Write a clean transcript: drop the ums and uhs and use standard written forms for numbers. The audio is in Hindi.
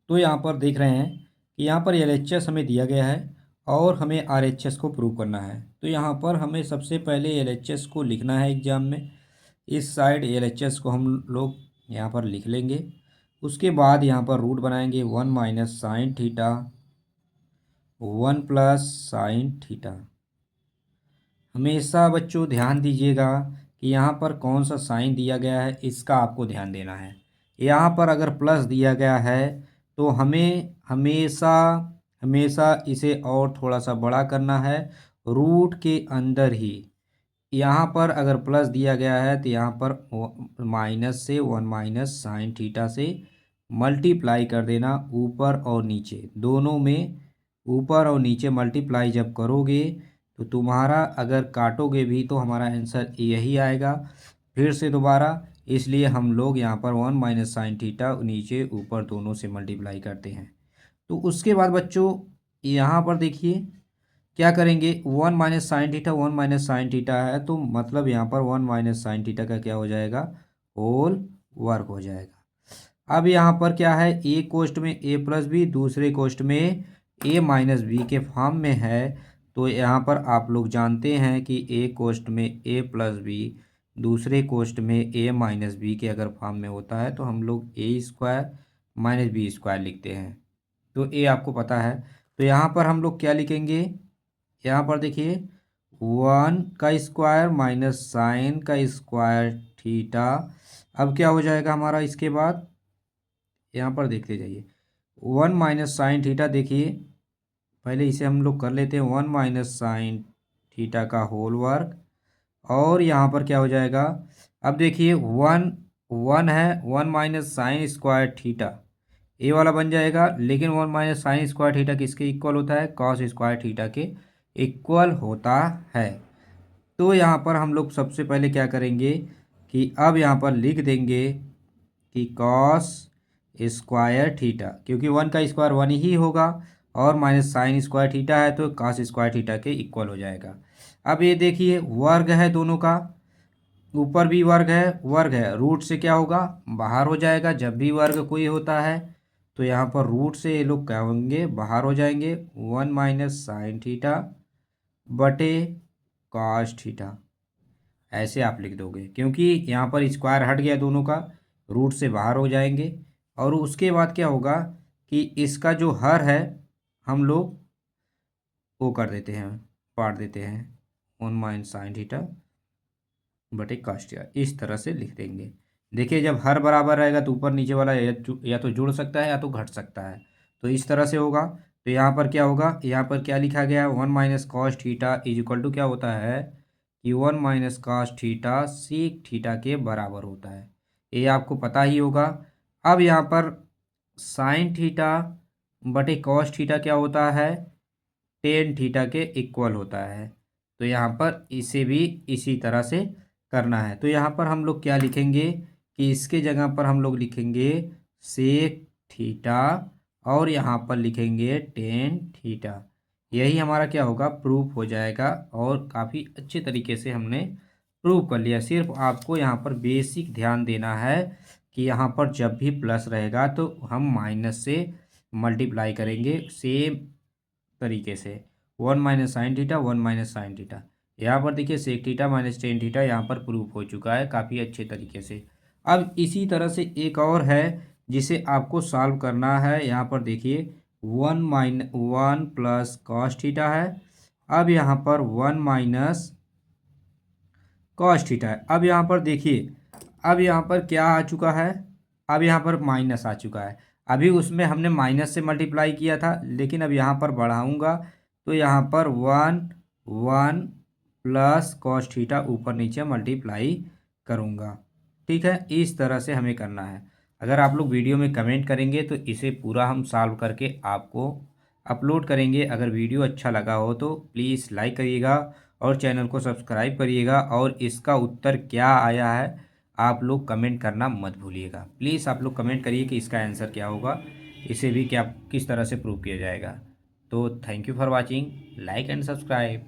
तो यहाँ पर देख रहे हैं कि यहाँ पर एलएचएस हमें दिया गया है और हमें आरएचएस को प्रूव करना है। तो यहाँ पर हमें सबसे पहले एलएचएस को लिखना है एग्जाम में। इस साइड एलएचएस को हम लोग यहाँ पर लिख लेंगे। उसके बाद यहाँ पर रूट बनाएंगे 1 - sin थीटा 1 + sin थीटा। हमेशा बच्चों ध्यान दीजिएगा कि यहाँ पर कौन सा साइन दिया गया है, इसका आपको ध्यान देना है। यहाँ पर अगर प्लस दिया गया है तो हमें हमेशा हमेशा इसे और थोड़ा सा बड़ा करना है रूट के अंदर ही। यहाँ पर अगर प्लस दिया गया है तो यहाँ पर माइनस से 1 - sin थीटा से मल्टीप्लाई कर देना ऊपर और नीचे दोनों में। ऊपर और नीचे मल्टीप्लाई जब करोगे तो तुम्हारा अगर काटोगे भी तो हमारा आंसर यही आएगा। फिर से दोबारा, इसलिए हम लोग यहाँ पर 1 - sin थीटा नीचे ऊपर दोनों से मल्टीप्लाई करते हैं। तो उसके बाद बच्चों यहाँ पर देखिए क्या करेंगे, 1 - sin थीटा 1 - sin थीटा है तो मतलब यहाँ पर 1 - sin थीटा का क्या हो जाएगा, होल वर्क हो जाएगा। अब यहाँ पर क्या है, ए कोष्ट में a+b दूसरे कोष्ट में a-b के फॉर्म में है। तो यहाँ पर आप लोग जानते हैं कि ए कोष्ट में a+b दूसरे कोष्ट में a-b के अगर फॉर्म में होता है तो हम लोग a² - b² लिखते हैं। तो ए आपको पता है। तो यहाँ पर हम लोग क्या लिखेंगे, यहाँ पर देखिए 1² - sin²थीटा। अब क्या हो जाएगा हमारा, इसके बाद यहाँ पर देखते जाइए 1 - sin थीटा। देखिए पहले इसे हम लोग कर लेते हैं 1 - sin थीटा का होल वर्क। और यहाँ पर क्या हो जाएगा, अब देखिए 1 है 1 - sin²थीटा ये वाला बन जाएगा। लेकिन 1 - sin²थीटा किसके इक्वल होता है, cos²थीटा के इक्वल होता है। तो यहाँ पर हम लोग सबसे पहले क्या करेंगे कि अब यहाँ पर लिख देंगे कि cos²थीटा, क्योंकि 1 का स्क्वायर 1 ही होगा और माइनस sin²थीटा है तो cos²थीटा के इक्वल हो जाएगा। अब ये देखिए वर्ग है दोनों का, ऊपर भी वर्ग है रूट से क्या होगा, बाहर हो जाएगा। जब भी वर्ग कोई होता है तो यहाँ पर रूट से ये लोग क्या होंगे, बाहर हो जाएंगे। 1 - sin थीटा बटे cos थीटा ऐसे आप लिख दोगे, क्योंकि यहाँ पर स्क्वायर हट गया दोनों का, रूट से बाहर हो जाएंगे। और उसके बाद क्या होगा कि इसका जो हर है हम लोग वो कर देते हैं, पाट देते हैं 1 - sin थीटा बटे cos थीटा, इस तरह से लिख देंगे। देखिए जब हर बराबर रहेगा तो ऊपर नीचे वाला या तो जुड़ सकता है या तो घट सकता है, तो इस तरह से होगा। तो यहाँ पर क्या होगा, यहाँ पर क्या लिखा गया है 1 - cos theta is equal to क्या होता है कि 1 - cos थीटा sec थीटा के बराबर होता है, ये आपको पता ही होगा। अब यहाँ पर sin थीटा बटे cos थीटा क्या होता है, tan थीटा के इक्वल होता है। तो यहाँ पर इसे भी इसी तरह से करना है। तो यहाँ पर हम लोग क्या लिखेंगे कि इसके जगह पर हम लोग लिखेंगे sec थीटा और यहाँ पर लिखेंगे tan थीटा। यही हमारा क्या होगा, प्रूफ हो जाएगा। और काफ़ी अच्छे तरीके से हमने प्रूव कर लिया। सिर्फ आपको यहाँ पर बेसिक ध्यान देना है कि यहाँ पर जब भी प्लस रहेगा तो हम माइनस से मल्टीप्लाई करेंगे सेम तरीके से। 1 - sin थीटा 1 - sin थीटा, यहाँ पर देखिए sec theta minus tan theta यहाँ पर प्रूफ हो चुका है काफ़ी अच्छे तरीके से। अब इसी तरह से एक और है जिसे आपको सॉल्व करना है। यहाँ पर देखिए 1 + cos थीटा है। अब यहाँ पर 1 - cos थीटा है। अब यहाँ पर देखिए, अब यहाँ पर क्या आ चुका है, अब यहाँ पर माइनस आ चुका है। अभी उसमें हमने माइनस से मल्टीप्लाई किया था, लेकिन अब यहाँ पर बढ़ाऊँगा तो यहाँ पर 1 + cos थीटा ऊपर नीचे मल्टीप्लाई करूँगा। ठीक है, इस तरह से हमें करना है। अगर आप लोग वीडियो में कमेंट करेंगे तो इसे पूरा हम सॉल्व करके आपको अपलोड करेंगे। अगर वीडियो अच्छा लगा हो तो प्लीज़ लाइक करिएगा और चैनल को सब्सक्राइब करिएगा। और इसका उत्तर क्या आया है आप लोग कमेंट करना मत भूलिएगा। प्लीज़ आप लोग कमेंट करिए कि इसका आंसर क्या होगा, इसे भी क्या किस तरह से प्रूव किया जाएगा। तो thank you for watching, like and subscribe.